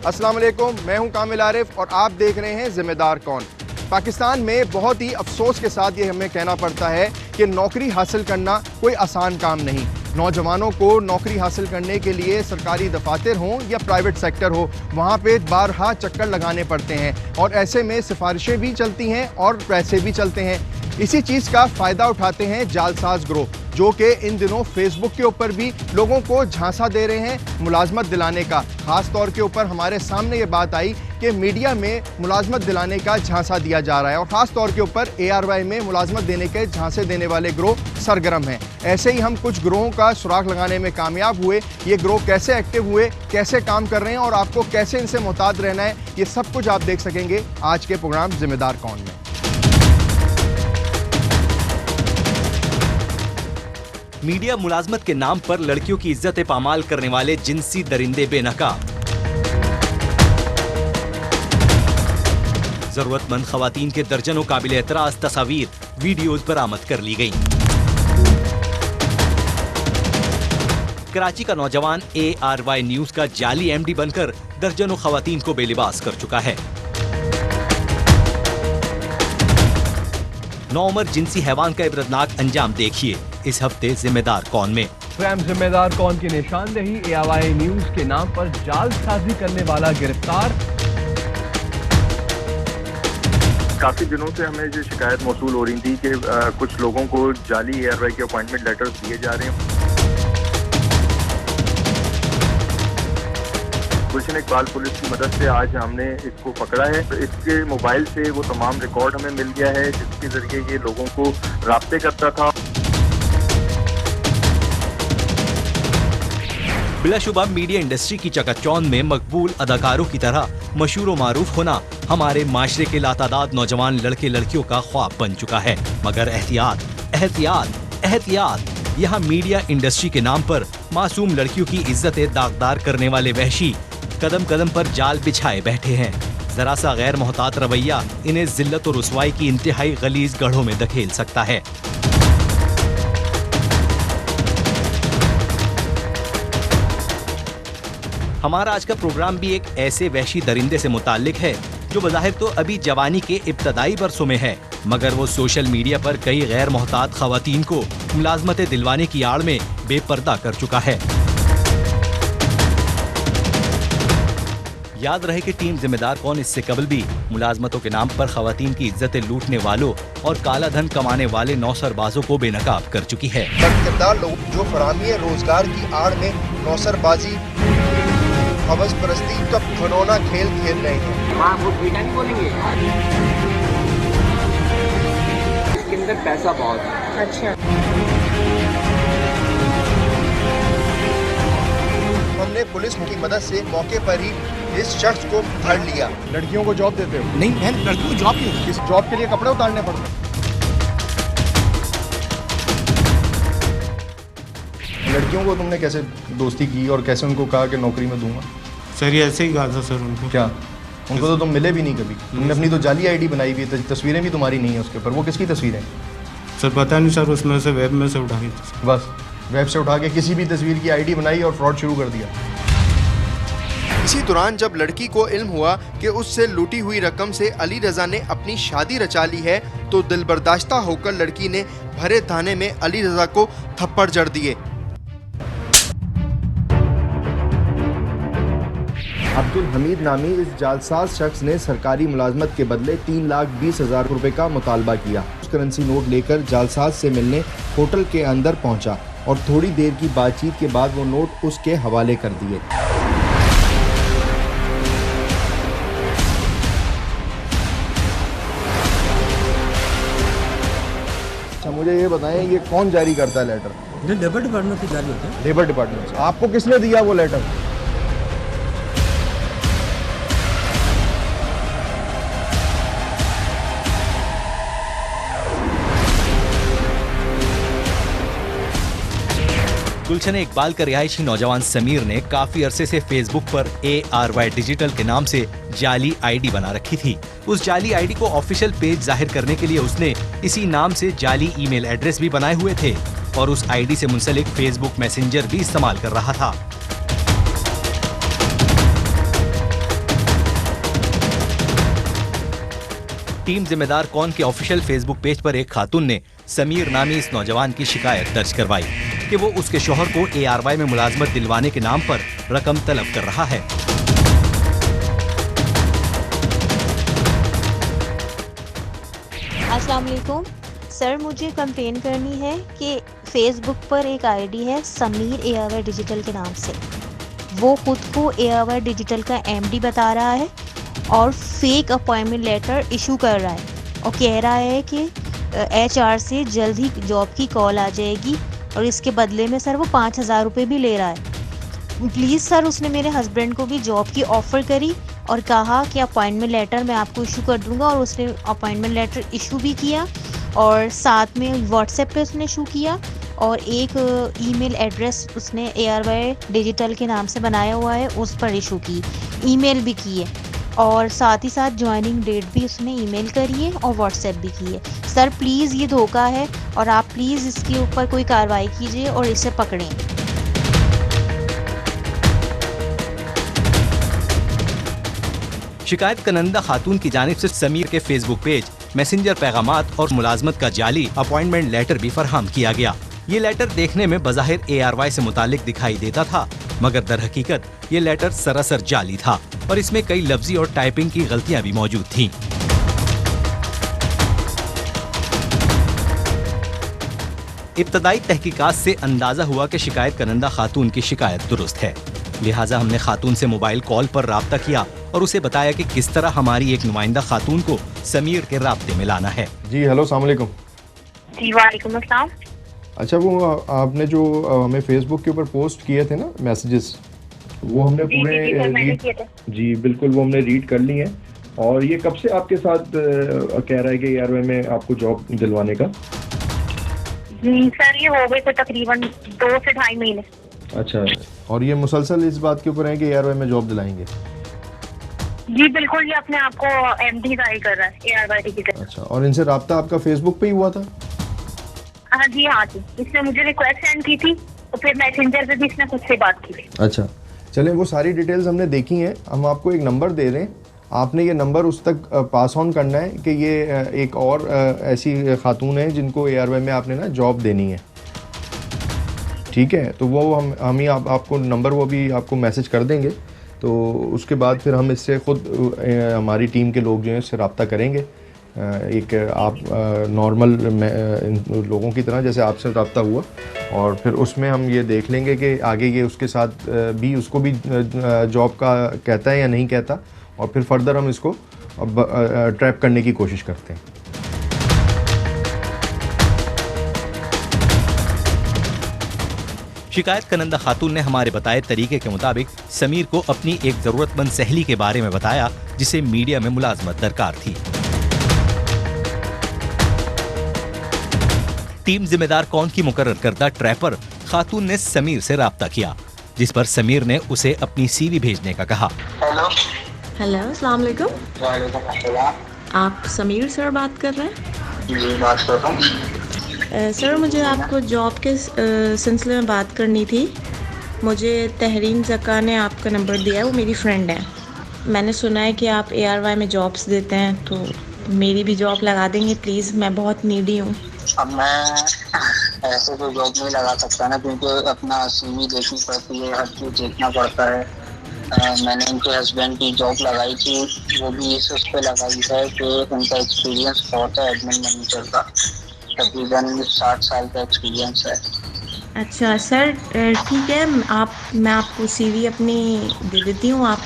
अस्सलाम वालेकुम, मैं हूं कामिल आरिफ और आप देख रहे हैं जिम्मेदार कौन। पाकिस्तान में बहुत ही अफसोस के साथ ये हमें कहना पड़ता है कि नौकरी हासिल करना कोई आसान काम नहीं। नौजवानों को नौकरी हासिल करने के लिए सरकारी दफातर हों या प्राइवेट सेक्टर हो, वहाँ पे बारहा चक्कर लगाने पड़ते हैं और ऐसे में सिफारिशें भी चलती हैं और पैसे भी चलते हैं। इसी चीज़ का फ़ायदा उठाते हैं जालसाज ग्रोह, जो कि इन दिनों फेसबुक के ऊपर भी लोगों को झांसा दे रहे हैं मुलाजमत दिलाने का। ख़ास तौर के ऊपर हमारे सामने ये बात आई कि मीडिया में मुलाजमत दिलाने का झांसा दिया जा रहा है और ख़ास तौर के ऊपर ARY में मुलाजमत देने के झांसे देने वाले ग्रोह सरगर्म हैं। ऐसे ही हम कुछ ग्रोहों का सुराग लगाने में कामयाब हुए। ये ग्रोह कैसे एक्टिव हुए, कैसे काम कर रहे हैं और आपको कैसे इनसे मुहतात रहना है, ये सब कुछ आप देख सकेंगे आज के प्रोग्राम जिम्मेदार कौन में। मीडिया मुलाजमत के नाम पर लड़कियों की इज्जत पामाल करने वाले जिनसी दरिंदे बेनकाब। जरूरतमंद खवातीन के दर्जनों काबिल एतराज तस्वीर वीडियोज बरामद कर ली गयी। कराची का नौजवान ARY न्यूज का जाली MD बनकर दर्जनों खवातीन को बेलिबास कर चुका है। नौमर जिनसी हैवान का इबरतनाक अंजाम देखिए इस हफ्ते जिम्मेदार कौन में। प्रोग्राम जिम्मेदार कौन की निशानदेही, ARY न्यूज के नाम पर जालसाजी करने वाला गिरफ्तार। काफी दिनों से हमें जो शिकायत मौसूल हो रही थी कि कुछ लोगों को जाली ARY के अपॉइंटमेंट लेटर्स दिए जा रहे हैं। गुलशन इकबाल पुलिस की मदद से आज हमने इसको पकड़ा है। इसके मोबाइल से वो तमाम रिकॉर्ड हमें मिल गया है जिसके जरिए ये लोगों को राब्ते करता था। बिलाशुबा मीडिया इंडस्ट्री की चकाचौंध में मकबूल अदाकारों की तरह मशहूर व मारूफ होना हमारे माशरे के लातादाद नौजवान लड़के लड़कियों का ख्वाब बन चुका है। मगर एहतियात, एहतियात, एहतियात। यहाँ मीडिया इंडस्ट्री के नाम पर मासूम लड़कियों की इज्जतें दागदार करने वाले वहशी कदम कदम पर जाल बिछाए बैठे हैं। जरा सा गैर मोहतात रवैया इन्हें जिल्लत और रुसवाई की इंतहाई गलीज गढ़ों में धकेल सकता है। हमारा आज का प्रोग्राम भी एक ऐसे वहशी दरिंदे से मुताल्लिक है जो बज़ाहिर तो अभी जवानी के इब्तदाई बरसों में है, मगर वो सोशल मीडिया पर कई गैर मोहतात खवातीन को मुलाजमतें दिलवाने की आड़ में बेपर्दा कर चुका है। याद रहे कि टीम जिम्मेदार कौन इससे कबल भी मुलाजमतों के नाम पर खवातीन की इज्जतें लूटने वालों और काला धन कमाने वाले नौसरबाजों को बेनकाब कर चुकी है। बदकिरदार लोग जो फराहमी रोजगार की आड़ में नौसरबाजी, हवस परस्ती का घिनौना खेल खेल रहे हैं। वो बेटा नहीं बोलेंगे, इसके अंदर पैसा बहुत है। अच्छा, हमने पुलिस की मदद से मौके पर ही इस शख्स को धर लिया। लड़कियों को जॉब देते हो? नहीं, मैं लड़कियों को जॉब नहीं। इस जॉब के लिए कपड़े उतारने पड़ते? लड़कियों को तुमने कैसे दोस्ती की और कैसे उनको कहा कि नौकरी में दूंगा? सर ये ऐसे ही कहा था सर उनको। क्या उनको तो तुम मिले भी नहीं कभी? तुमने अपनी तो जाली ID बनाई हुई है, तस्वीरें भी तुम्हारी नहीं है उसके ऊपर। वो किसकी तस्वीरें? सर पता नहीं सर, उसमें से वेब में से उठा के। बस वेब से उठा के किसी भी तस्वीर की ID बनाई और फ्रॉड शुरू कर दिया। इसी दौरान जब लड़की को इल्म हुआ कि उससे लूटी हुई रकम से अली रजा ने अपनी शादी रचा ली है, तो दिलबर्दाश्ता होकर लड़की ने भरे थाने में अली रजा को थप्पड़ जड़ दिए। अब्दुल हमीद नामी इस जालसाज शख्स ने सरकारी मुलाजमत के बदले 3,20,000 रुपए का मुतालबा किया। करेंसी नोट लेकर जालसाज से मिलने होटल के अंदर पहुंचा और थोड़ी देर की बातचीत के बाद वो नोट उसके हवाले कर दिए। अच्छा, मुझे ये बताएं ये कौन जारी करता है लेटर? लेबर डिपार्टमेंट से जारी होता है। लेबर डिपार्टमेंट से। आपको किसने दिया वो लेटर? गुलशन इकबाल का रिहायशी नौजवान समीर ने काफी अरसे से फेसबुक पर ARY डिजिटल के नाम से जाली ID बना रखी थी। उस जाली ID को ऑफिशियल पेज जाहिर करने के लिए उसने इसी नाम से जाली ईमेल एड्रेस भी बनाए हुए थे और उस ID से मुंसलिक फेसबुक मैसेंजर भी इस्तेमाल कर रहा था। टीम जिम्मेदार कौन के ऑफिशियल फेसबुक पेज पर एक खातून ने समीर नामी इस नौजवान की शिकायत दर्ज करवाई कि वो उसके शौहर को ARY में मुलाजमत दिलवाने के नाम पर रकम तलब कर रहा है। अस्सलाम वालेकुम सर, मुझे कंप्लेन करनी है कि फेसबुक पर एक आईडी है समीर ARY डिजिटल के नाम से। वो खुद को ARY डिजिटल का MD बता रहा है और फेक अपॉइंटमेंट लेटर इशू कर रहा है और कह रहा है कि HR से जल्द ही जॉब की कॉल आ जाएगी और इसके बदले में सर वो 5,000 रुपये भी ले रहा है। प्लीज़ सर, उसने मेरे हस्बैंड को भी जॉब की ऑफ़र करी और कहा कि अपॉइंटमेंट लेटर मैं आपको इशू कर दूंगा और उसने अपॉइंटमेंट लेटर इशू भी किया और साथ में व्हाट्सएप पे उसने इशू किया और एक ईमेल एड्रेस उसने ARY डिजिटल के नाम से बनाया हुआ है, उस पर इशू की, ईमेल भी की है और साथ ही साथ ज्वाइनिंग डेट भी उसने ईमेल करी है और व्हाट्सएप भी की है। सर प्लीज़, ये धोखा है और आप प्लीज़ इसके ऊपर कोई कार्रवाई कीजिए और इसे पकड़ें। शिकायत करंदा खातून की जानिब से समीर के फेसबुक पेज, मैसेंजर पैगामात और मुलाजमत का जाली अपॉइंटमेंट लेटर भी फरहम किया गया। ये लेटर देखने में बज़ाहिर ARY से मुतालिक दिखाई देता था, मगर दर हकीकत ये लेटर सरासर जाली था और इसमें कई लफ्जी और टाइपिंग की गलतियां भी मौजूद थीं। इब्तदाई तहकीकात से अंदाजा हुआ कि शिकायत करंदा खातून की शिकायत दुरुस्त है, लिहाजा हमने खातून से मोबाइल कॉल पर राब्ता किया और उसे बताया कि किस तरह हमारी एक नुमाइंदा खातून को समीर के राब्ते में लाना है। जी हेलो, अस्सलाम वालेकुम। जी वालेकुम अस्सलाम। अच्छा, वो आपने जो हमें फेसबुक के ऊपर पोस्ट किए थे ना मैसेजेस, वो हमने पूरे जी बिल्कुल वो हमने रीड कर ली हैं। और ये कब से आपके साथ कह रहा है कि ARY में आपको जॉब दिलवाने का? सर ये हो गए तो तकरीबन 2 से 2.5 महीने। अच्छा, और ये मुसलसल इस बात के ऊपर है कि ARY में जॉब दिलाएंगे? जी बिल्कुल, ये अपने आप को MD जाहिर कर रहा है ARY डिजिटल। अच्छा, और इनसे राब्ता आपका फेसबुक पे ही हुआ था? हाँ जी, इसने मुझे रिक्वेस्ट सेंड की थी और फिर मैसेंजर पे भी इसने खुद से बात की थी। अच्छा, चलें, वो सारी डिटेल्स हमने देखी हैं। हम आपको एक नंबर दे रहे हैं, आपने ये नंबर उस तक पास ऑन करना है कि ये एक और ऐसी खातून है जिनको ARY में आपने ना जॉब देनी है, ठीक है? तो वो हम ही आपको नंबर वो भी आपको मैसेज कर देंगे। तो उसके बाद फिर हम इससे ख़ुद हमारी टीम के लोग जो हैं उससे रब्ता करेंगे, एक आप नॉर्मल लोगों की तरह जैसे आपसे रब्ता हुआ, और फिर उसमें हम ये देख लेंगे कि आगे ये उसके साथ भी उसको भी जॉब का कहता है या नहीं कहता, और फिर फर्दर हम इसको ट्रैप करने की कोशिश करते हैं। शिकायत करंदा खातून ने हमारे बताए तरीके के मुताबिक समीर को अपनी एक जरूरतमंद सहेली के बारे में बताया जिसे मीडिया में मुलाजमत दरकार थी। टीम जिम्मेदार कौन की मुकर्रर करदा ट्रैपर खातून ने समीर से राब्ता किया, जिस पर समीर ने उसे अपनी CV भेजने का कहा। हेलो, अस्सलाम वालेकुम। आप समीर सर बात कर रहे हैं? जी बात कर रहा हूँ। सर मुझे आपको जॉब के सिलसिले में बात करनी थी। मुझे तहरीन ज़का ने आपका नंबर दिया है, वो मेरी फ्रेंड है। मैंने सुना है कि आप ARY में जॉब्स देते हैं, तो मेरी भी जॉब लगा देंगे प्लीज़, मैं बहुत नीडी हूँ। अब मैं ऐसे तो जॉब नहीं लगा सकता ना, क्योंकि अपना CV देखनी पड़ती है, हर चीज़ देखना पड़ता है। मैंने उनके हस्बैंड की जॉब लगाई थी, वो भी इस उस पर लगाई है कि उनका एक्सपीरियंस बहुत है एडमिन मैनेजर का, तकरीबन 60 साल का एक्सपीरियंस है। अच्छा सर, ठीक है, मैं आपको CV अपनी दे देती हूँ। आप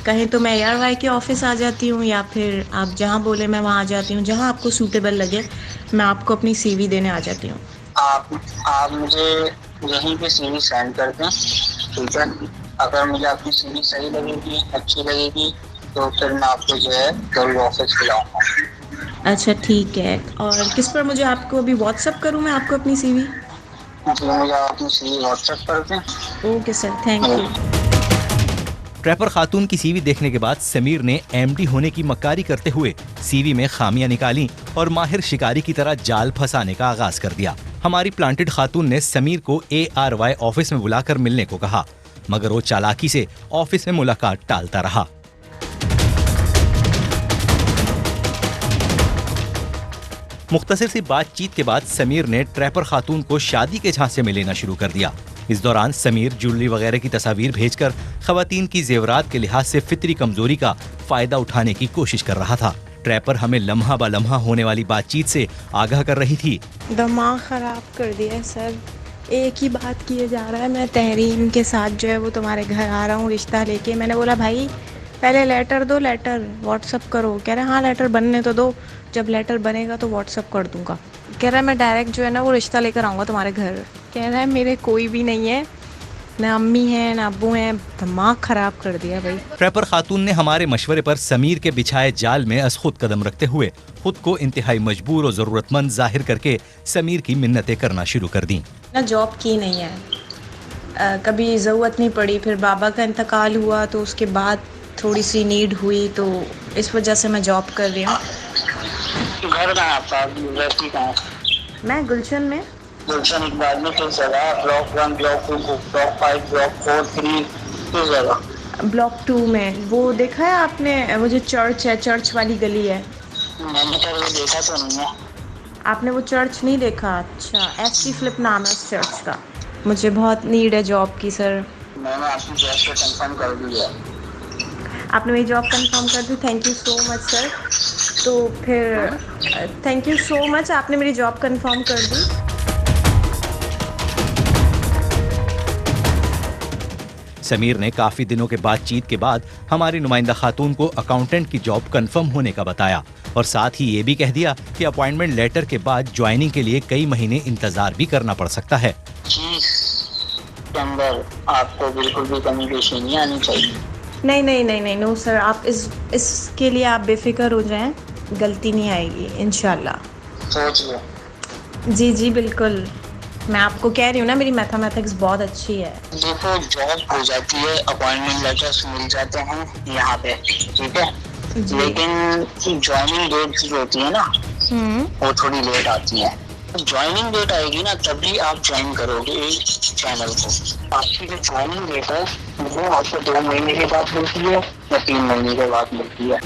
कहें तो मैं ARY के ऑफिस आ जाती हूँ, या फिर आप जहाँ बोले मैं वहाँ आ जाती हूँ, जहाँ आपको सूटेबल लगे मैं आपको अपनी CV देने आ जाती हूँ। आप मुझे यहीं पे CV सेंड कर दें, ठीक है? अगर मुझे आपकी CV सही लगेगी, अच्छी लगेगी, तो फिर मैं आपको जो है जरूर ऑफिस बुलाऊंगा। अच्छा ठीक है, और किस पर मुझे आपको अभी WhatsApp करूँ मैं आपको अपनी CV? मुझे अपनी CV WhatsApp कर दें। Okay sir, thank you. Trapper खातून की CV देखने के बाद समीर ने MD होने की मक्कारी करते हुए CV में खामियां निकाली और माहिर शिकारी की तरह जाल फंसाने का आगाज कर दिया। हमारी प्लांटेड खातून ने समीर को ARY ऑफिस में बुलाकर मिलने को कहा, मगर वो चालाकी से ऑफिस में मुलाकात टालता रहा। मुख्तसर सी बातचीत के बाद समीर ने ट्रैपर खातून को शादी के झांसे में लेना शुरू कर दिया। इस दौरान समीर ज्वेलरी वगैरह की तस्वीर भेजकर खवातीन की जेवरात के लिहाज से फितरी कमजोरी का फायदा उठाने की कोशिश कर रहा था। ट्रैपर हमें लम्हा ब लम्हा होने वाली बातचीत से आगाह कर रही थी। दिमाग खराब कर दिया सर, एक ही बात किए जा रहा है। मैं तहरीन के साथ जो है वो तुम्हारे घर आ रहा हूँ रिश्ता लेके। मैंने बोला भाई पहले लेटर दो, लेटर व्हाट्सअप करो। कह रहे हाँ लेटर बनने तो दो, जब लेटर बनेगा तो व्हाट्सअप कर दूंगा। कह रहा है मैं डायरेक्ट जो है ना वो रिश्ता लेकर आऊँगा तुम्हारे घर। कह रहा है मेरे कोई भी नहीं है, ना अम्मी है ना अब्बू हैं। दिमाग खराब कर दिया भाई। ट्रैपर खातून ने हमारे मशवरे पर समीर के बिछाए जाल में खुद कदम रखते हुए खुद को इंतहाई मजबूर और जरूरतमंद जाहिर करके समीर की मिन्नतें करना शुरू कर दी। ना जॉब की नहीं है, कभी ज़रूरत नहीं पड़ी। फिर बाबा का इंतकाल हुआ तो उसके बाद थोड़ी सी नीड हुई, तो इस वजह से मैं जॉब कर रही हूँ। घर कहाँ आपका? यूनिवर्सिटी कहाँ? मैं गुलशन में। गुलशन इकबाल में किस जगह? ब्लॉक 1, ब्लॉक 2, ब्लॉक 5, ब्लॉक 4, 3 किस जगह? ब्लॉक 2 में। वो देखा है आपने, वो जो चर्च है, चर्च वाली गली है। मैंने तो वो देखा तो नहीं है। आपने वो चर्च नहीं देखा? अच्छा, एसटी फ्लिप नाम है उस चर्च का। मुझे बहुत नीड है जॉब की सर। मैंने आपकी जॉब को कंफर्म कर दिया। आपने मेरी जॉब कंफर्म कर दी, thank you so much sir. तो फिर थैंक यू सो मच, आपने मेरी जॉब कंफर्म कर दी। समीर ने काफी दिनों के बातचीत के बाद हमारी नुमाइंदा खातून को अकाउंटेंट की जॉब कंफर्म होने का बताया और साथ ही ये भी कह दिया कि अपॉइंटमेंट लेटर के बाद ज्वाइनिंग के लिए कई महीने इंतजार भी करना पड़ सकता है। के अंदर आपको बिल्कुल भी कमी पेशी नहीं आनी चाहिए। नहीं नो सर, आप इसके लिए आप बेफिक्र हो जाएं, गलती नहीं आएगी इंशाल्लाह। सोच लो। जी बिल्कुल, मैं आपको कह रही हूँ ना मेरी मैथमेटिक्स बहुत अच्छी है। देखो जॉब हो जाती है, अपॉइंटमेंट लेटर्स मिल जाते हैं यहाँ पे, ठीक है, लेकिन ज्वाइनिंग डेट जो होती है ना वो थोड़ी लेट आती है। ज्वाइनिंग डेट आएगी ना तभी आप ज्वाइन करोगे चैनल को। आपकी जो ज्वाइनिंग डेट है वो आपको 2 महीने के बाद मिलती है या 3 महीने के बाद मिलती है।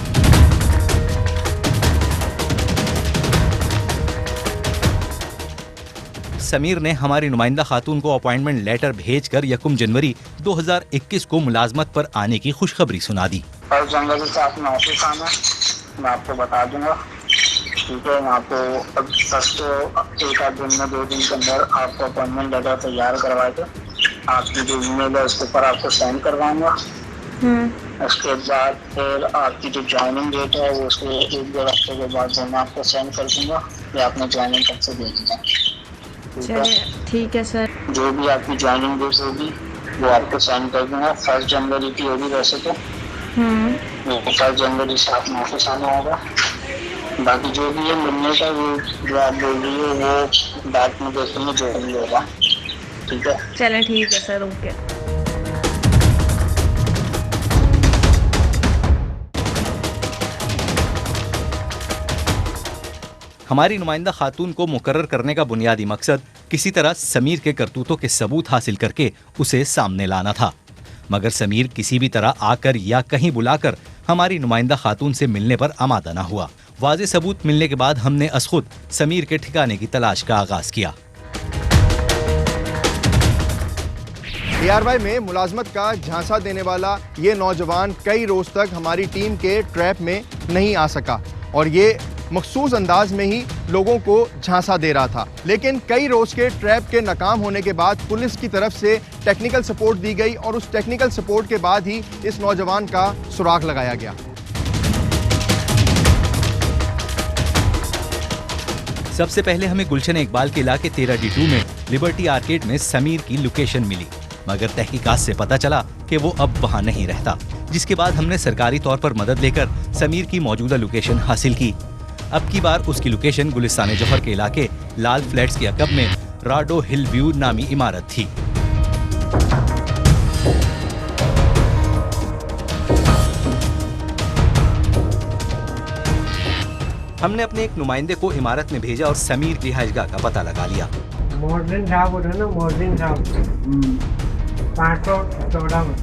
समीर ने हमारी नुमाइंदा खातून को अपॉइंटमेंट लेटर भेजकर 1 जनवरी 2021 को मुलाजमत पर आने की खुशखबरी सुना दी। 1 जनवरी से आपने ऑफिस आना, मैं आपको बता दूंगा, ठीक है। मैं आपको अब फर्स्ट 1 आध दिन में 2 दिन के अंदर आपको अपॉइंटमेंट लेटर तैयार करवा के आपकी जो ईमेल है उसके ऊपर आपको सेंड करवाऊंगा। उसके बाद फिर आपकी जो ज्वाइनिंग डेट है वो उसके 1-2 हफ्ते के बाद जो मैं आपको सेंड कर दूंगा कि आपने ज्वाइनिंग कब से देनी है। ठीक है सर। जो भी आपकी ज्वाइनिंग डेट होगी वो आपको सेंड कर दूंगा। 1 जनवरी की होगी वैसे तो 1 जनवरी से आपने ऑफिस आना होगा। बाकी जो भी है मिलने का वो जो आप बोल रही है वो बात में देखेंगे जो भी होगा, ठीक है। चलें ठीक है सर, ओके। हमारी नुमाइंदा खातून को मुकर्रर करने का बुनियादी मकसद किसी तरह समीर के करतूतों के सबूत हासिल करके उसे सामने लाना था, मगर समीर किसी भी तरह आकर या कहीं बुलाकर हमारी नुमाइंदा खातून से मिलने पर आमादा न हुआ। वाज़े सबूत मिलने के बाद हमने खुद समीर के ठिकाने की तलाश का आगाज किया। ARY में मुलाजमत का झांसा देने वाला ये नौजवान कई रोज तक हमारी टीम के ट्रैप में नहीं आ सका और ये मखसूस अंदाज में ही लोगों को झांसा दे रहा था। लेकिन कई रोज के ट्रैप के नाकाम होने के बाद पुलिस की तरफ से टेक्निकल सपोर्ट दी गई और उस टेक्निकल सपोर्ट के बाद ही इस नौजवान का सुराग लगाया गया। सबसे पहले हमें गुलशन इकबाल के इलाके 13D2 में लिबर्टी आर्केड में समीर की लोकेशन मिली, मगर तहकीकात से पता चला कि वो अब वहां नहीं रहता, जिसके बाद हमने सरकारी तौर पर मदद लेकर समीर की मौजूदा लोकेशन हासिल की। अब की बार उसकी लोकेशन गुलिस्तान जौहर के इलाके लाल फ्लैट्स के अकब में राडो हिल व्यू नामी इमारत थी। हमने अपने एक नुमाइंदे को इमारत में भेजा और समीर की रिहाइशगाह का पता लगा लिया। मोहसिन साहब होते हैं ना, मोहसिन साहब 514 में।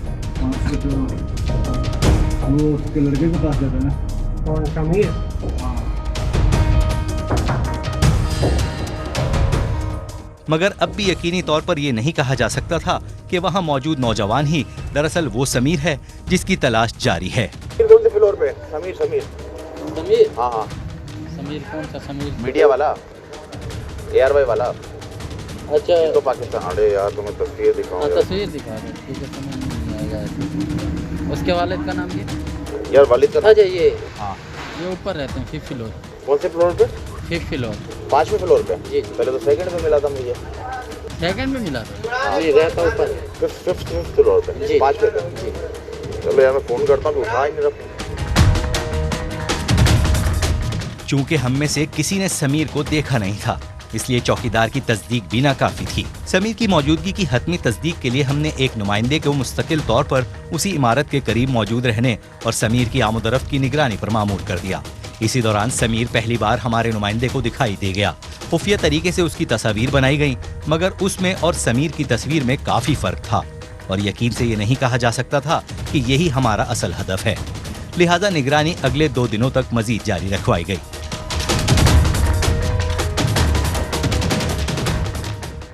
वो उसके लड़के के पास रहता है ना? कौन? समीर? मगर अब भी यकीनी तौर पर ये नहीं कहा जा सकता था कि वहाँ मौजूद नौजवान ही दरअसल वो समीर है जिसकी तलाश जारी है। कौन से फ्लोर पे? समीर समीर समीर हाँ हाँ समीर कौन सा समीर? मीडिया वाला, ARY वाला। अच्छा तो पाकिस्तान। अरे यार तुम्हें तस्वीर दिखाऊंगा। तस्वीर दिखा दो, ठीक है, समझ नहीं आएगा। उसके वालिद का नाम क्या? यार वालिद का। अच्छा ये हाँ, ये ऊपर रहते हैं 5th फ्लोर। कौन से फ्लोर पे? 5th floor. 5वें फ्लोर पे? जी। पहले तो 2nd में मिला था मुझे। 2nd में मिला था? नहीं रहता ऊपर 5th फ्लोर पे। 5वें पे। जी। चलो यार मैं फोन करता हूँ, उठा ही नहीं रहा। चूंकि हम में से किसी ने समीर को देखा नहीं था, इसलिए चौकीदार की तस्दीक भी नाकाफी थी। समीर की मौजूदगी की हतमी तस्दीक के लिए हमने एक नुमाइंदे को मुस्तकिल तौर पर उसी इमारत के करीब मौजूद रहने और समीर की आमदरफ्त की निगरानी पर मामूर कर दिया। इसी दौरान समीर पहली बार हमारे नुमाइंदे को दिखाई दे गया। खुफिया तरीके से उसकी तस्वीर बनाई गई, मगर उसमें और समीर की तस्वीर में काफी फर्क था और यकीन से ये नहीं कहा जा सकता था कि यही हमारा असल हदफ है। लिहाजा निगरानी अगले 2 दिनों तक मजीद जारी रखवाई गई।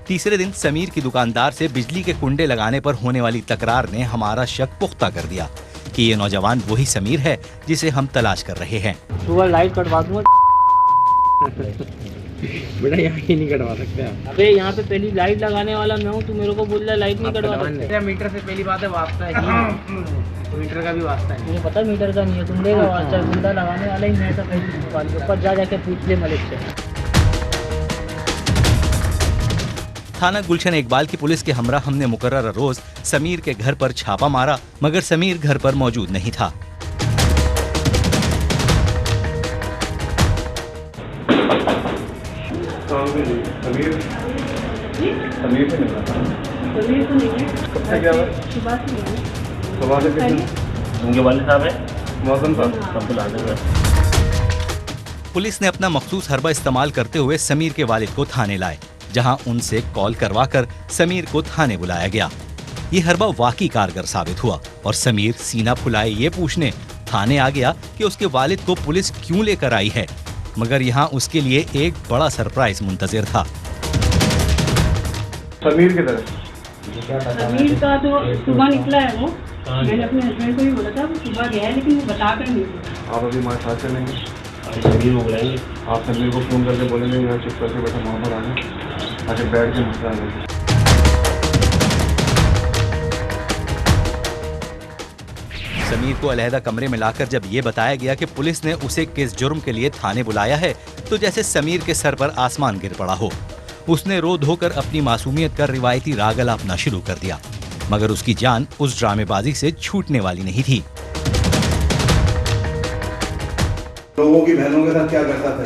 तीसरे दिन समीर की दुकानदार से बिजली के कुंडे लगाने पर होने वाली तकरार ने हमारा शक पुख्ता कर दिया कि ये नौजवान वही समीर है जिसे हम तलाश कर रहे हैं। सुबह लाइट कटवा दूंगा। बेटा यहाँ ही नहीं कटवा सकते आप। अबे यहाँ पे पहली लाइट लगाने वाला मैं हूँ, तू मेरे को बोल रहा है लाइट नहीं कटवा सकते। मीटर से पहली बात है वास्ता है, मीटर का भी वास्ता है। मुझे पता मीटर का नहीं है, तुम देगा वास्ता है। गुंडा लगाने वाला ही मैं, तो पहली दुकान के ऊपर जाके पूछ ले मलिक से। थाना गुलशन इकबाल की पुलिस के हमरा हमने मुकर्रर रोज समीर के घर पर छापा मारा, मगर समीर घर पर मौजूद नहीं था। समीर से मिला था। समीर तो नहीं है। कब से क्या हुआ? सुबह से नहीं है। सुबह से कितने? उनके वाले साहब है मौसम साहब। सबको ला देंगे। पुलिस ने अपना मखसूस हरबा इस्तेमाल करते हुए समीर के वालिद को थाने लाए, जहां उनसे कॉल करवाकर समीर को थाने बुलाया गया। ये हरबा वाकई कारगर साबित हुआ और समीर सीना फुलाए ये पूछने थाने आ गया कि उसके वालिद को पुलिस क्यों लेकर आई है, मगर यहाँ उसके लिए एक बड़ा सरप्राइज मुंतजिर था। समीर की तरफ समीर का तो सुबह निकला है वो। मैंने अपने हस्बैंड को भी बोला था सुबह गया है, लेकिन वो बता कर नहीं गया। आप अभी हमारे साथ चलेंगे? समीर को बुलाएंगे। आप समीर को फोन करके बोलेंगे यहाँ चुप करके बैठा वहाँ पर आना, आके बैठ के मसला लेंगे। समीर को अलहदा कमरे में लाकर जब ये बताया गया कि पुलिस ने उसे किस जुर्म के लिए थाने बुलाया है, तो जैसे समीर के सर पर आसमान गिर पड़ा हो। उसने रो धोकर अपनी मासूमियत का रिवायती राग अलापना शुरू कर दिया, मगर उसकी जान उस ड्रामेबाजी से छूटने वाली नहीं थी। लोगों की बहनों के साथ क्या करता था?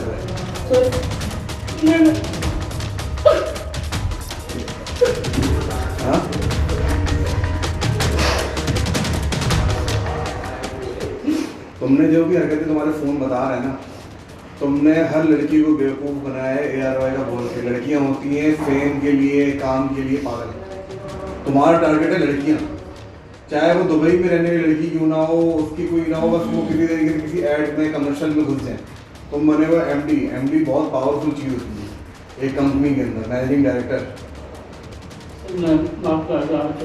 हाँ? तुमने जो भी हरकतें तुम्हारे फोन बता रहे हैं ना, तुमने हर लड़की को बेवकूफ बनाया है ARY का बोल के। लड़कियां होती हैं फेम के लिए, काम के लिए पागल। तुम्हारा टारगेट है लड़कियां, चाहे वो दुबई में रहने वाली लड़की क्यों ना हो, उसकी कोई ना हो, बस वो किसी तरीके से किसी एड में कमर्शियल में घुस जाए। तुम बने हुए MD बहुत पावरफुल चीज़ होती है एक कंपनी के अंदर, मैनेजिंग डायरेक्टर।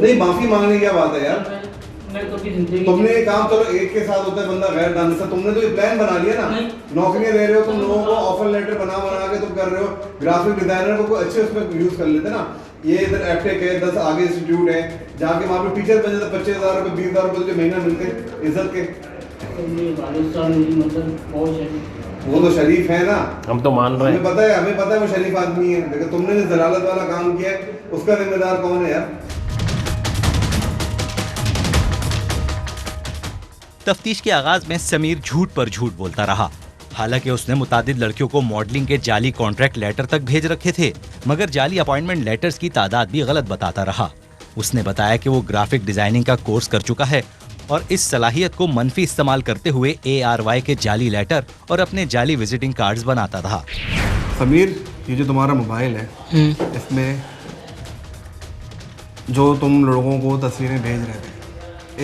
नहीं माफी मांगने की क्या बात है यार? तुमने ये काम, चलो एक के साथ होता है बंदा गैर दानिस्ता, तुमने तो ये प्लान बना लिया ना। नौकरियां दे रहे हो तुम लोगों को, ऑफर लेटर बना के तुम कर रहे हो। ग्राफिक डिजाइनर को अच्छे उसमें यूज कर लेते ना। ये इधर एफटेक है, 10 आगे इंस्टीट्यूट है, जाके वहाँ पे टीचर बन जाते, 25,000 रुपये 20,000 रुपये जो महीना मिलते इज्जत के। वो तो शरीफ है ना, हम तो मान रहे हैं। हमें पता है वो शरीफ आदमी है, लेकिन तुमने जो जलालत वाला काम किया है उसका जिम्मेदार कौन है यार? तफ्तीश के आगाज में समीर झूठ पर झूठ बोलता रहा। हालांकि उसने मुतादिद लड़कियों को मॉडलिंग के जाली कॉन्ट्रैक्ट लेटर तक भेज रखे थे, मगर जाली अपॉइंटमेंट लेटर्स की तादाद भी गलत बताता रहा। उसने बताया कि वो ग्राफिक डिजाइनिंग का कोर्स कर चुका है और इस सलाहियत को मनफी इस्तेमाल करते हुए ARY के जाली लेटर और अपने जाली विजिटिंग कार्ड्स बनाता था। समीर, ये जो तुम्हारा मोबाइल है, इसमें जो तुम लोगों को तस्वीरें भेज रहे थे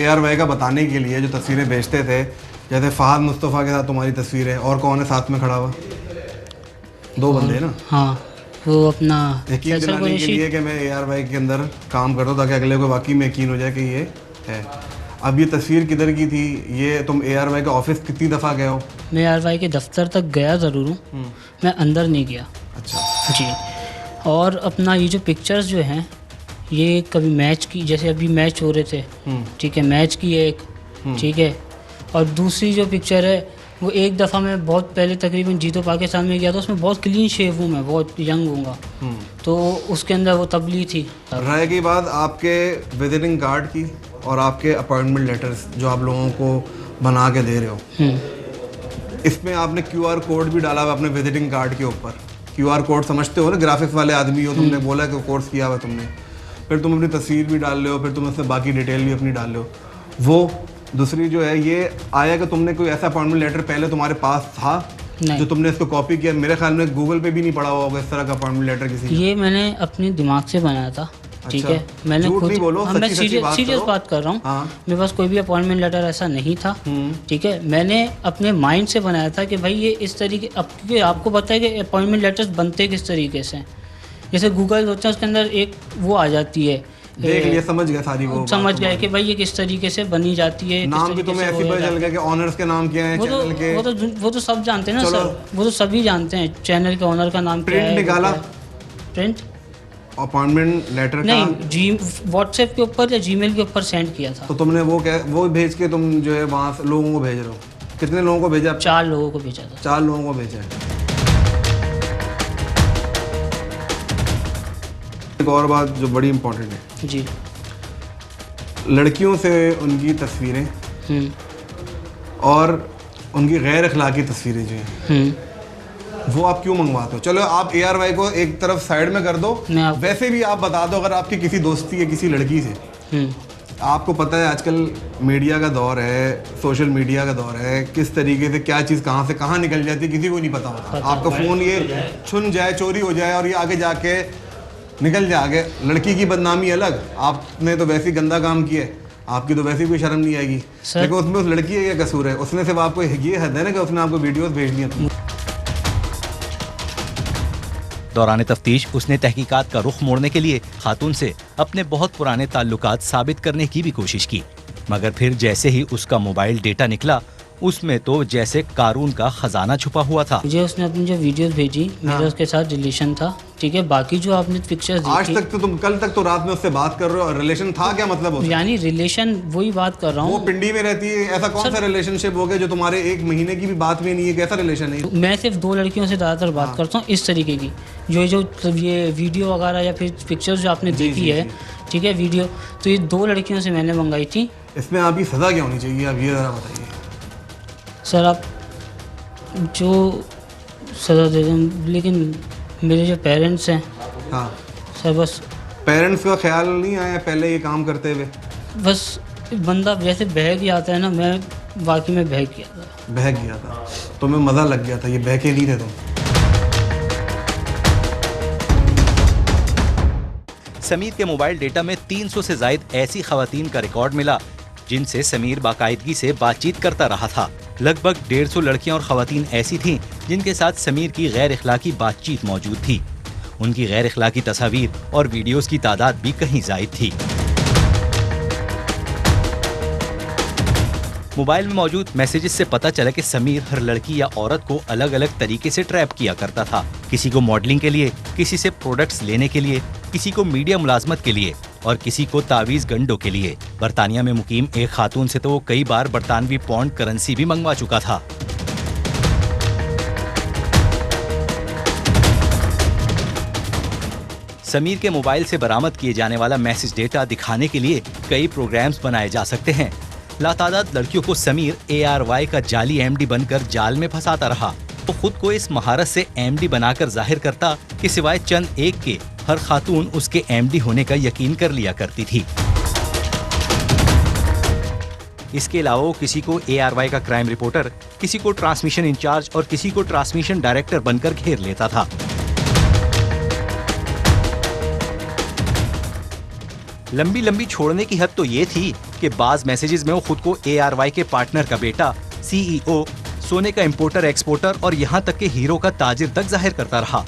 ARY का बताने के लिए, जो तस्वीरें भेजते थे, जैसे फहद मुस्तफ़ा के साथ तुम्हारी तस्वीर है, और कौन है साथ में खड़ा हुआ? 2 बंदे ना? हाँ। वो अपना यकीन फैसल दिलाने के कुरैशी। लिए कि मैं ARY के अंदर काम करता हूँ ताकि अगले को वाकई में यकीन हो जाए कि ये है। अब ये तस्वीर किधर की थी? ये तुम ARY का ऑफिस कितनी दफ़ा गए हो? मैं ARY के दफ्तर तक गया ज़रूर हूँ, मैं अंदर नहीं गया। अच्छा जी। और अपना ये जो पिक्चर्स जो हैं ये कभी मैच की, जैसे अभी मैच हो रहे थे, ठीक है, मैच की एक, ठीक है, और दूसरी जो पिक्चर है वो एक दफ़ा मैं बहुत पहले तकरीबन जीतो पाकिस्तान में गया था, उसमें बहुत क्लीन शेव हूँ मैं, बहुत यंग हूँगा, तो उसके अंदर वो तबली थी। रह गई बात आपके विजिटिंग कार्ड की और आपके अपॉइंटमेंट लेटर्स जो आप लोगों को बना के दे रहे हो, इसमें आपने QR कोड भी डाला हुआ अपने विजिटिंग कार्ड के ऊपर। QR कोड समझते हो ना, ग्राफिक्स वाले आदमी हो, तुमने बोला कि कोर्स किया हुआ तुमने, फिर तुम अपनी तस्वीर भी डाल रहे हो, फिर तुम उसमें बाकी डिटेल भी अपनी डाल रहे हो। वो दूसरी जो है, ये आया कि तुमने कोई ऐसा अपॉइंटमेंट लेटर पहले तुम्हारे पास था जो तुमने इसको कॉपी किया? मेरे ख्याल में गूगल पे भी नहीं पड़ा हुआ होगा इस तरह का अपॉइंटमेंट लेटर किसी का। ये मैंने अपने दिमाग से बनाया था, ठीक है, मैंने खुद, मैं सीरियस बात कर रहा हूँ, मेरे पास कोई भी अपॉइंटमेंट लेटर ऐसा नहीं था, ठीक है, मैंने अपने माइंड से बनाया था कि भाई ये इस तरीके, अब क्योंकि आपको पता है कि अपॉइंटमेंट लेटर्स बनते किस तरीके से, जैसे गूगल होता है उसके अंदर एक वो आ जाती है, देख लिया, समझ गया सारी वो समझ गए कि भाई ये किस तरीके से बनी जाती है। नाम भी तुम्हें ऐसी पता चल गया कि ऑनर्स के नाम क्या है, चैनल के? वो तो सब जानते हैं ना सर, वो तो सभी जानते हैं चैनल के ऑनर का नाम क्या है। प्रिंट निकाला? प्रिंट अपॉइंटमेंट लेटर का नहीं, व्हाट्सएप के ऊपर या जीमेल के ऊपर सेंड किया था। तो तुमने वो भेज के तुम जो है वहाँ से लोगों को भेज रहे हो? कितने लोगों को भेजा? 4 लोगों को भेजा था। 4 लोगों को भेजा है। एक और बात जो बड़ी इम्पोर्टेंट है जी, लड़कियों से उनकी तस्वीरें और उनकी गैर अखलाकी तस्वीरें जो हैं वो आप क्यों मंगवाते हो? चलो आप ARY को एक तरफ साइड में कर दो, वैसे भी आप बता दो, अगर आपकी किसी दोस्ती है किसी लड़की से, आपको पता है आजकल मीडिया का दौर है, सोशल मीडिया का दौर है, किस तरीके से क्या चीज़ कहाँ से कहाँ निकल जाती है किसी को नहीं पता होता। आपका फ़ोन ये छुन जाए, चोरी हो जाए और ये आगे जाके निकल जाए आगे, लड़की की बदनामी अलग, आपने तो वैसे ही गंदा काम किया है, आपकी तो वैसे ही कोई शर्म नहीं आएगी, लेकिन उसमें उस लड़की का क्या कसूर है? उसने सिर्फ आपको ये हद है ना कि उसने आपको वीडियोस भेजनी है। दौरान तफ्तीश उसने तहकीकात का रुख मोड़ने के लिए खातून से अपने बहुत पुराने ताल्लुकात साबित करने की भी कोशिश की, मगर फिर जैसे ही उसका मोबाइल डेटा निकला उसमें तो जैसे कारून का खजाना छुपा हुआ था। मुझे उसने अपनी जो वीडियोस भेजी, मेरा उसके साथ रिलेशन था, ठीक है, बाकी जो आपने पिक्चर्स देखी, आज तक तो तुम कल तक तो रात में उससे बात कर रहे हो, और रिलेशन था क्या मतलब होता? यानी रिलेशन वही बात कर रहा हूँ, वो पिंडी में रहती है, ऐसा कौन सा रिलेशनशिप हो गया जो तुम्हारे 1 महीने की भी बात में नहीं है? कैसा रिलेशन है? मैं सिर्फ 2 लड़कियों से ज़्यादातर बात करता हूँ इस तरीके की, जो ये वीडियो वगैरह या फिर पिक्चर्स जो आपने देखी है, ठीक है, वीडियो, तो ये 2 लड़कियों से मैंने मंगाई थी। इसमें आपकी सज़ा क्या होनी चाहिए, आप ये ज़रा बताइए सर। आप जो सज़ा दे दें, लेकिन मेरे जो पेरेंट्स हैं, हाँ सर, बस पेरेंट्स का ख्याल नहीं आया पहले ये काम करते हुए? बस बंदा जैसे बहक ही आता है ना, मैं वाकई में बहक गया था, तुम्हें मज़ा लग गया था, ये बहके नहीं थे तुम। समीर के मोबाइल डेटा में 300 से जायद ऐसी खवातीन का रिकॉर्ड मिला जिनसे समीर बाकायदगी से बातचीत करता रहा था। लगभग 150 लड़कियां और खवातीन ऐसी थीं जिनके साथ समीर की गैर इखलाकी बातचीत मौजूद थी। उनकी गैर इखलाकी तस्वीर और वीडियोस की तादाद भी कहीं जायद थी। मोबाइल में मौजूद मैसेजेस से पता चला कि समीर हर लड़की या औरत को अलग अलग तरीके से ट्रैप किया करता था। किसी को मॉडलिंग के लिए, किसी से प्रोडक्ट्स लेने के लिए, किसी को मीडिया मुलाजमत के लिए और किसी को तावीज़ गंडों के लिए। बरतानिया में मुकीम एक खातून से तो वो कई बार बरतानवी पौंड करेंसी भी मंगवा चुका था। समीर के मोबाइल से बरामद किए जाने वाला मैसेज डेटा दिखाने के लिए कई प्रोग्राम्स बनाए जा सकते हैं। लातादाद लड़कियों को समीर ARY का जाली MD बनकर जाल में फंसाता रहा। वो खुद को इस महारत से MD बनाकर जाहिर करता कि सिवाय चंद एक के हर खातून उसके MD होने का यकीन कर लिया करती थी। इसके अलावा वो किसी को ARY का क्राइम रिपोर्टर, किसी को ट्रांसमिशन इंचार्ज और किसी को ट्रांसमिशन डायरेक्टर बनकर घेर लेता था। लंबी लंबी छोड़ने की हद तो ये थी कि बाज मैसेजेस में वो खुद को ARY के पार्टनर का बेटा, CEO, सोने का इंपोर्टर एक्सपोर्टर और यहाँ तक के हीरो का ताजिर तक जाहिर करता रहा।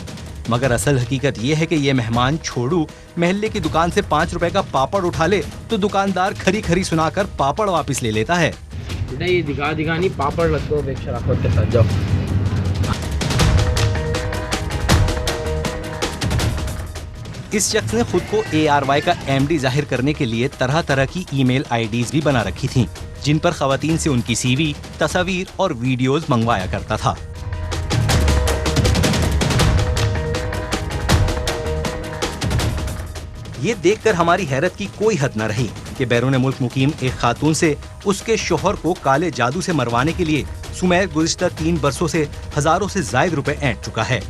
मगर असल हकीकत ये है कि ये मेहमान छोड़ू महल्ले की दुकान से 5 रुपए का पापड़ उठा ले तो दुकानदार खरी खरी सुनाकर पापड़ वापस ले लेता है। ये दिखा नहीं पापड़ रख दो शराफत के साथ, जाओ। इस शख्स ने खुद को ARY का MD जाहिर करने के लिए तरह तरह की ईमेल IDs भी बना रखी थीं, जिन पर खवातीन से उनकी CV, तस्वीर और वीडियोस मंगवाया करता था। ये देखकर हमारी हैरत की कोई हद न रही कि बैरून मुल्क मुकीम एक खातून से उसके शोहर को काले जादू से मरवाने के लिए सुमैर गुज़िश्ता 3 बरसों से हजारों से जायद रुपए ऐंठ चुका है।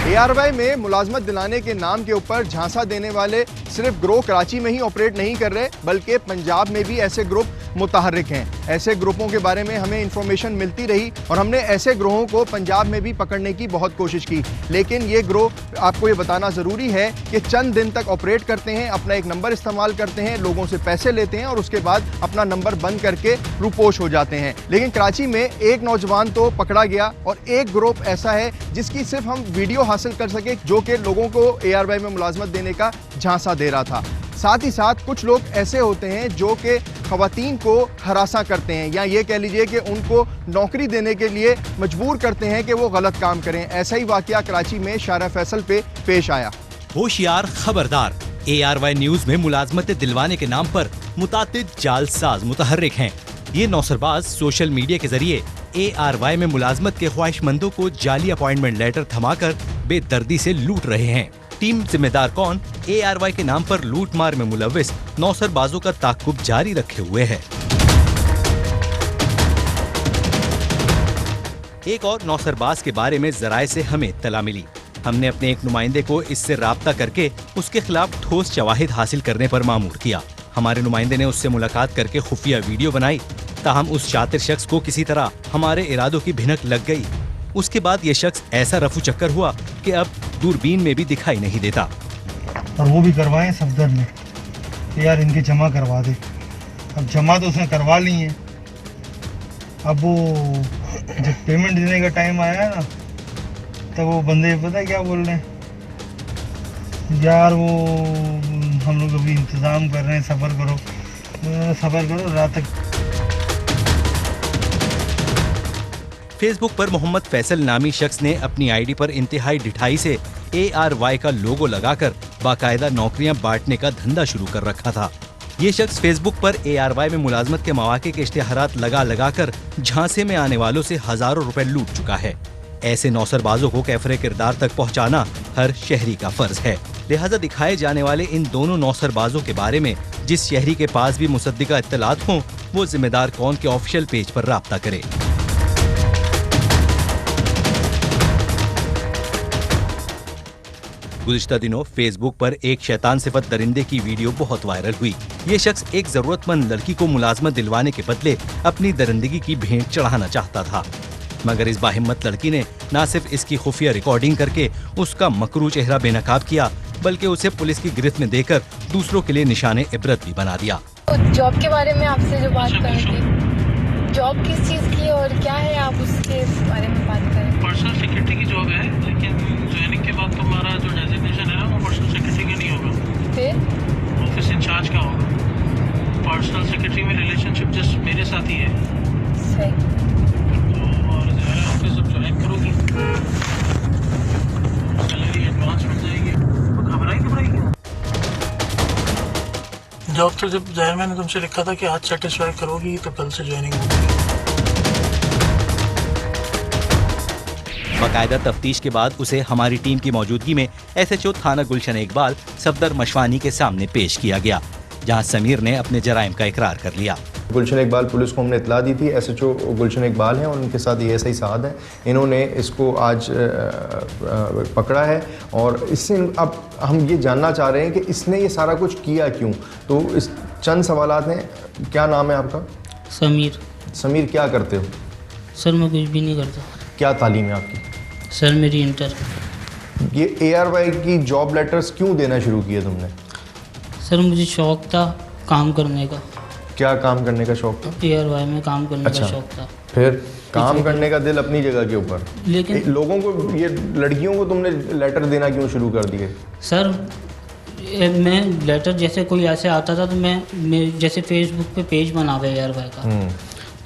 ARY में मुलाजमत दिलाने के नाम के ऊपर झांसा देने वाले सिर्फ ग्रोह कराची में ही ऑपरेट नहीं कर रहे, बल्कि पंजाब में भी ऐसे ग्रुप मुतहर्रिक हैं। ऐसे ग्रुपों के बारे में हमें इंफॉर्मेशन मिलती रही और हमने ऐसे ग्रोहों को पंजाब में भी पकड़ने की बहुत कोशिश की, लेकिन ये ग्रोह, आपको ये बताना ज़रूरी है कि चंद दिन तक ऑपरेट करते हैं, अपना एक नंबर इस्तेमाल करते हैं, लोगों से पैसे लेते हैं और उसके बाद अपना नंबर बंद करके रूपोश हो जाते हैं। लेकिन कराची में एक नौजवान तो पकड़ा गया और एक ग्रुप ऐसा है जिसकी सिर्फ हम वीडियो हासिल कर सके, जो कि लोगों को ARY में मुलाजमत देने का झांसा दे रहा था। साथ ही साथ कुछ लोग ऐसे होते हैं जो कि खवातीन को हरासा करते हैं, या ये कह लीजिए कि उनको नौकरी देने के लिए मजबूर करते हैं कि वो गलत काम करें। ऐसा ही वाकया कराची में शारा फैसल पे पेश आया। होशियार, खबरदार, ARY न्यूज में मुलाजमत दिलवाने के नाम पर मुतातिद जालसाज मुतहर्रिक हैं। ये नौसरबाज सोशल मीडिया के जरिए ARY में मुलाजमत के ख्वाहिशमंदों को जाली अपॉइंटमेंट लेटर थमाकर बेदर्दी से लूट रहे हैं। टीम जिम्मेदार कौन ARY के नाम पर लूट मार में मुलव्विस नौसरबाजों का ताक़ुब जारी रखे हुए है। एक और नौसरबाज के बारे में जराए से हमें इत्तला मिली। हमने अपने एक नुमाइंदे को इससे राब्ता करके उसके खिलाफ ठोस शवाहिद हासिल करने पर मामूर किया। हमारे नुमाइंदे ने उससे मुलाकात करके खुफिया वीडियो बनाई, ताहम उस शातिर शख्स को किसी तरह हमारे इरादों की भिनक लग गई। उसके बाद ये शख्स ऐसा रफू चक्कर हुआ कि अब दूरबीन में भी दिखाई नहीं देता। और वो भी करवाएं सफदर में, यार इनके जमा करवा दे। अब जमा तो उसने करवा ली है, अब वो जब पेमेंट देने का टाइम आया है ना, तब वो बंदे पता है क्या बोल रहे हैं, यार वो हम लोग अभी इंतज़ाम कर रहे हैं, सफ़र करो रात तक। फेसबुक पर मोहम्मद फैसल नामी शख्स ने अपनी आईडी पर इंतहाई ढिठाई से ARY का लोगो लगाकर बाकायदा नौकरियां बांटने का धंधा शुरू कर रखा था। ये शख्स फेसबुक पर ARY में मुलाजमत के मौके के इश्तिहारात लगा कर झांसे में आने वालों से हजारों रुपए लूट चुका है। ऐसे नौसरबाजों को कैफरे किरदार तक पहुंचाना हर शहरी का फर्ज है। लिहाजा दिखाए जाने वाले इन दोनों नौसरबाजों के बारे में जिस शहरी के पास भी मुसद्दिका इत्तलात हों, वो जिम्मेदार कौन के ऑफिशियल पेज पर राब्ता करे। गुज़िश्ता दिनों फेसबुक पर एक शैतान सिफत दरिंदे की वीडियो बहुत वायरल हुई। ये शख्स एक जरूरतमंद लड़की को मुलाजमत दिलवाने के बदले अपनी दरिंदगी की भेंट चढ़ाना चाहता था, मगर इस बाहिम्मत लड़की ने न सिर्फ इसकी खुफिया रिकॉर्डिंग करके उसका मकरू चेहरा बेनकाब किया, बल्कि उसे पुलिस की गिरफ्त में देकर दूसरों के लिए निशाने इबरत भी बना दिया। जॉब के बारे में आपसे जो बात कर रही थी, जॉब किस चीज़ की और क्या है, आप उसके बारे में बात करें। पर्सनल सेक्रेटरी की जॉब है, लेकिन ज्वाइनिंग के बाद तुम्हारा जो डेजिग्नेशन है ना, वो पर्सनल सेक्रेटरी का नहीं होगा, फिर ऑफिस इंचार्ज का होगा। पर्सनल सेक्रेटरी में रिलेशनशिप जस्ट मेरे साथ ही है। सही। तो और जो है ऑफिस जब ज्वाइन करोगी सैलरी एडवांस मिल जाएगी, तो घबराई क्यों? जॉब तो जब जाहिर मैंने तुमसे लिखा था कि आज सेटिस्फाई करोगी तो कल से ज्वाइनिंग होगी। बाकायदा तफ्तीश के बाद उसे हमारी टीम की मौजूदगी में SHO थाना गुलशन इकबाल सफदर मशवानी के सामने पेश किया गया, जहां समीर ने अपने जराइम का इकरार कर लिया। गुलशन इकबाल पुलिस को हमने इतला दी थी, SHO गुलशन इकबाल हैं और उनके साथ ASI साद हैं। इन्होंने इसको आज पकड़ा है और इससे अब हम ये जानना चाह रहे हैं कि इसने ये सारा कुछ किया क्यों। तो इस चंद सवालात हैं। क्या नाम है आपका? समीर। समीर, क्या करते हो? सर मैं कुछ भी नहीं करता। क्या तालीम है आपकी? सर मेरी इंटर। ये ARY की जॉब लेटर्स क्यों देना शुरू किए तुमने? सर मुझे शौक़ था काम करने का। क्या काम करने का शौक था? ARY में काम करने अच्छा। का शौक था। फिर काम करने का दिल अपनी जगह के ऊपर, लेकिन लोगों को, ये लड़कियों को तुमने लेटर देना क्यों शुरू कर दिए? सर मैं लेटर जैसे कोई ऐसे आता था तो मैं जैसे फेसबुक पे पेज बनावे ARY का,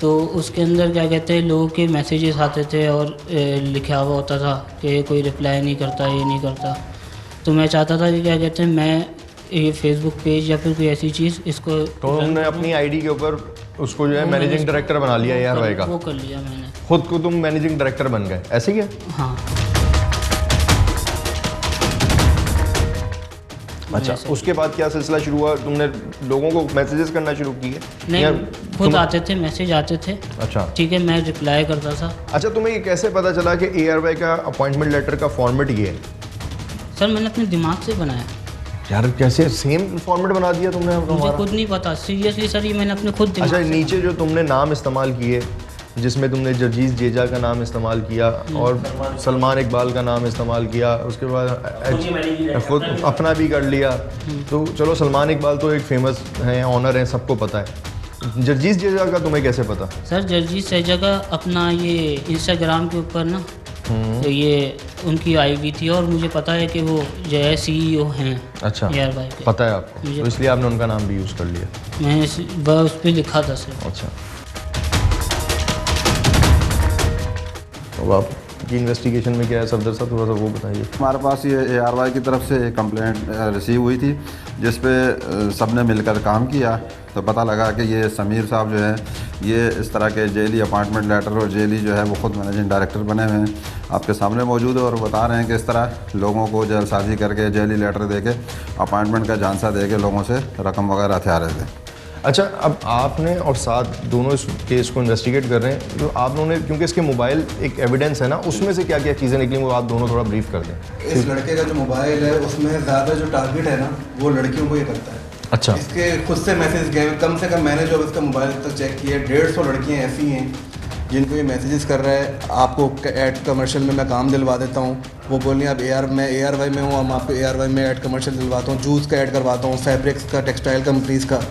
तो उसके अंदर क्या कहते हैं लोगों के मैसेजेस आते थे और लिखा हुआ होता था कि कोई रिप्लाई नहीं करता, ये नहीं करता। तो मैं चाहता था कि क्या कहते हैं मैं ये फेसबुक पेज या फिर कोई ऐसी चीज़ इसको, तो उन्होंने अपनी आईडी के ऊपर उसको जो है मैनेजिंग डायरेक्टर बना लिया ARY का। वो कर लिया मैंने, खुद को तुम मैनेजिंग डायरेक्टर बन गए, ऐसे ही है? हाँ। अच्छा, उसके बाद क्या सिलसिला शुरू हुआ? तुमने लोगों को मैसेजेस करना शुरू किए? नहीं, खुद आते थे, मैसेज आते थे। अच्छा, ठीक है, मैं रिप्लाई करता था। अच्छा, तुम्हें ये कैसे पता चला कि ARY का अपॉइंटमेंट लेटर का फॉर्मेट ये है? सर मैंने अपने दिमाग से बनाया। यार कैसे सेम फॉर्मेट बना दिया तुमने? मुझे खुद नहीं पता, सीरियसली सर, ये मैंने अपने खुद दिमाग अच्छा, से नीचे जो तुमने नाम इस्तेमाल किए, जिसमें तुमने जर्जीस जेजा का नाम इस्तेमाल किया और सलमान इकबाल का नाम इस्तेमाल किया, उसके बाद खुद अपना भी कर लिया, तो चलो सलमान इकबाल तो एक फेमस हैं, ऑनर हैं, सबको पता है। जर्जीस जेजा का तुम्हें कैसे पता? सर जर्जीस जेजा का अपना ये इंस्टाग्राम के ऊपर ना, तो ये उनकी आई हुई थी और मुझे पता है कि वो जो है CEO हैं। अच्छा, ARY के, पता है आपको, तो इसलिए आपने उनका नाम भी यूज़ कर लिया? मैंने उस पर लिखा था सर। अच्छा, अब आपकी इन्वेस्टिगेशन में क्या है सफदर साहब, थोड़ा सा वो बताइए। हमारे पास ये ARY की तरफ से एक कंप्लेंट रिसीव हुई थी जिस पे सबने मिलकर काम किया, तो पता लगा कि ये समीर साहब जो है ये इस तरह के जेली अपॉइंटमेंट लेटर और जेली जो है वो ख़ुद मैनेजिंग डायरेक्टर बने हुए हैं, आपके सामने मौजूद है और बता रहे हैं कि इस तरह लोगों को जलसाजी करके जेली लेटर दे के अपॉइंटमेंट का झांसा दे के लोगों से रकम वगैरह हथिया रहे थे। अच्छा, अब आपने और साथ दोनों इस केस को इन्वेस्टिगेट कर रहे हैं, तो आप दोनों ने, क्योंकि इसके मोबाइल एक एविडेंस है ना, उसमें से क्या क्या चीज़ें निकली वो आप दोनों थोड़ा ब्रीफ कर दें। इस लड़के का जो मोबाइल है उसमें ज़्यादा जो टारगेट है ना वो लड़कियों को ये करता है। अच्छा, इसके खुद से मैसेज गए, कम से कम मैंने जो इसका मोबाइल तक चेक किया 150 लड़कियाँ ऐसी हैं जिनको ये मैसेजेस कर रहा है, आपको ऐड कमर्शियल में मैं काम दिलवा देता हूँ, वो बोल रही हैं मैं ARY में हूँ, हम आपको ARY में ऐड कमर्शियल दिलवाता हूँ, जूस का ऐड करवाता हूँ, फैब्रिक्स का, टेक्सटाइल कंपनीज़ का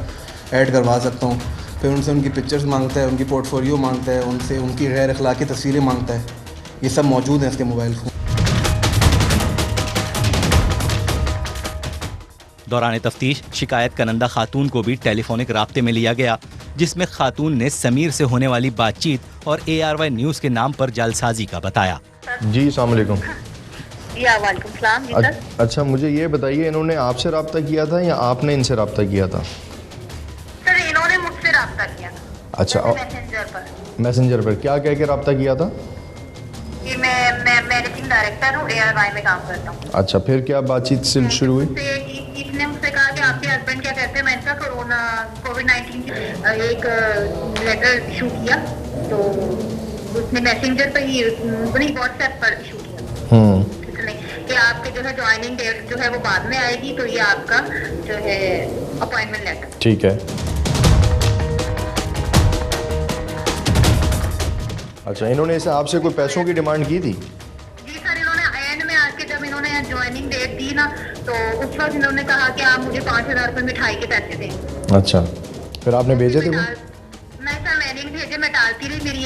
ऐड करवा सकता हूँ। फिर उनसे उनकी पिक्चर्स मांगता है, उनकी पोर्टफोलियो मांगता है, उनसे उनकी गैर अखलाकी तस्वीरें मांगता है। ये सब मौजूद हैं इसके मोबाइल फ़ोन। दौरान तफ्तीश शिकायत करंदा खातून को भी टेलीफोनिक राब्ते में लिया गया, जिसमें खातून ने समीर से होने वाली बातचीत और ARY न्यूज़ के नाम पर जालसाजी का बताया। जी अस्सलाम वालेकुम। वालेकुम सलाम जी सर। अच्छा, मुझे ये बताइए, इन्होंने आपसे रब्ता किया था या आपने इनसे रब्ता किया था? सर इन्होंने मुझसे रब्ता किया था। अच्छा, मैसेंजर पर क्या कह के रब्ता किया था? कि मैं मैनेजिंग डायरेक्टर हूँ, ARY में काम करता हूँ। अच्छा, फिर क्या बातचीत शुरू हुई? इसने मुझसे कहा कि आपके हस्बैंड क्या कहते हैं, मैंने कहा कोविड-19 की एक लेटर इशू किया, तो उसने मैसेंजर पर ही नहीं व्हाट्सएप पर इशू किया कि आपके जो है ज्वाइनिंग डेट जो है वो बाद में आएगी, तो ये आपका जो है अपॉइंटमेंट लेटर। ठीक है। अच्छा, इन्होंने इसे आपसे कोई पैसों की डिमांड की थी? जी सर, इन्होंने एंड में आके जब इन्होंने ज्वाइनिंग डेट दी ना, तो उस वक्त इन्होंने कहा कि आप मुझे 5,000 रुपये मिठाई के पैसे दें। अच्छा, फिर आपने भेजे थे वो? नहीं सर, मैंने नहीं भेजे, मैं डालती रही मेरी।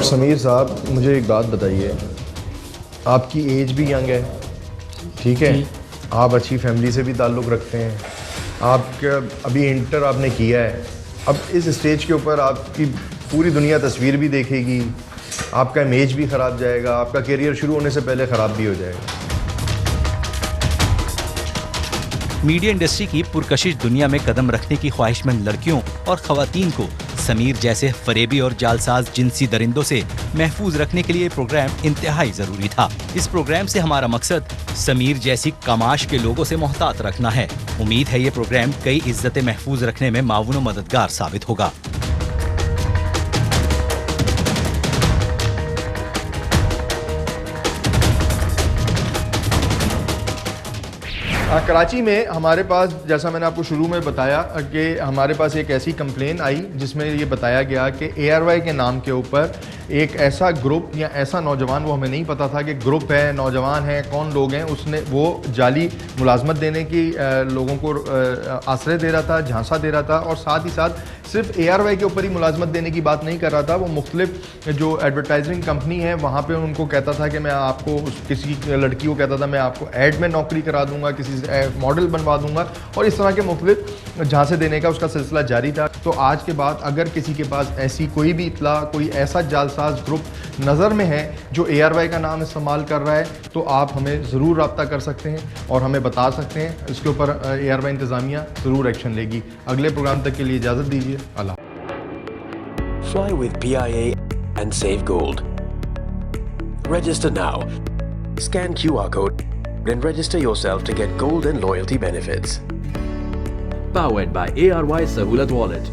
समीर साहब, मुझे एक बात बताइए, आपकी एज भी यंग है, ठीक है, आप अच्छी फैमिली से भी ताल्लुक़ रखते हैं, आपका अभी इंटर आपने किया है, अब इस स्टेज के ऊपर आपकी पूरी दुनिया तस्वीर भी देखेगी, आपका इमेज भी ख़राब जाएगा, आपका करियर शुरू होने से पहले ख़राब भी हो जाएगा। मीडिया इंडस्ट्री की पुरकशिश दुनिया में कदम रखने की ख्वाहिशमंद लड़कियों और खवातीन को समीर जैसे फरेबी और जालसाज जिनसी दरिंदों से महफूज रखने के लिए प्रोग्राम इंतहाई जरूरी था। इस प्रोग्राम से हमारा मकसद समीर जैसी कमाश के लोगों से मोहतात रखना है। उम्मीद है ये प्रोग्राम कई इज्जतें महफूज रखने में मावून और मददगार साबित होगा। कराची में हमारे पास, जैसा मैंने आपको शुरू में बताया कि हमारे पास एक ऐसी कंप्लेन आई जिसमें ये बताया गया कि ARY के नाम के ऊपर एक ऐसा ग्रुप या ऐसा नौजवान, वो हमें नहीं पता था कि ग्रुप है, नौजवान है, कौन लोग हैं, उसने वो जाली मुलाजमत देने की लोगों को आश्रय दे रहा था, झांसा दे रहा था, और साथ ही साथ सिर्फ ARY के ऊपर ही मुलाजमत देने की बात नहीं कर रहा था। वो मुख्तलिफ जो एडवर्टाइजिंग कंपनी है वहाँ पे उनको कहता था कि मैं आपको किसी लड़की को कहता था मैं आपको ऐड में नौकरी करा दूंगा, किसी से मॉडल बनवा दूंगा, और इस तरह के मुख्तलिफ झांसे देने का उसका सिलसिला जारी था। तो आज के बाद अगर किसी के पास ऐसी कोई भी इतला, कोई ऐसा जालसाज ग्रुप नज़र में है जो ARY का नाम इस्तेमाल कर रहा है, तो आप हमें ज़रूर रब्ता कर सकते हैं और हमें बता सकते हैं। इसके ऊपर ARY इंतज़ामिया ज़रूर एक्शन लेगी। अगले प्रोग्राम तक के लिए इजाज़त दीजिए। अल्लाह। Fly with PIA and save gold. Register now. Scan QR code and register yourself to get gold and loyalty benefits. Powered by ARY Sahulat Wallet.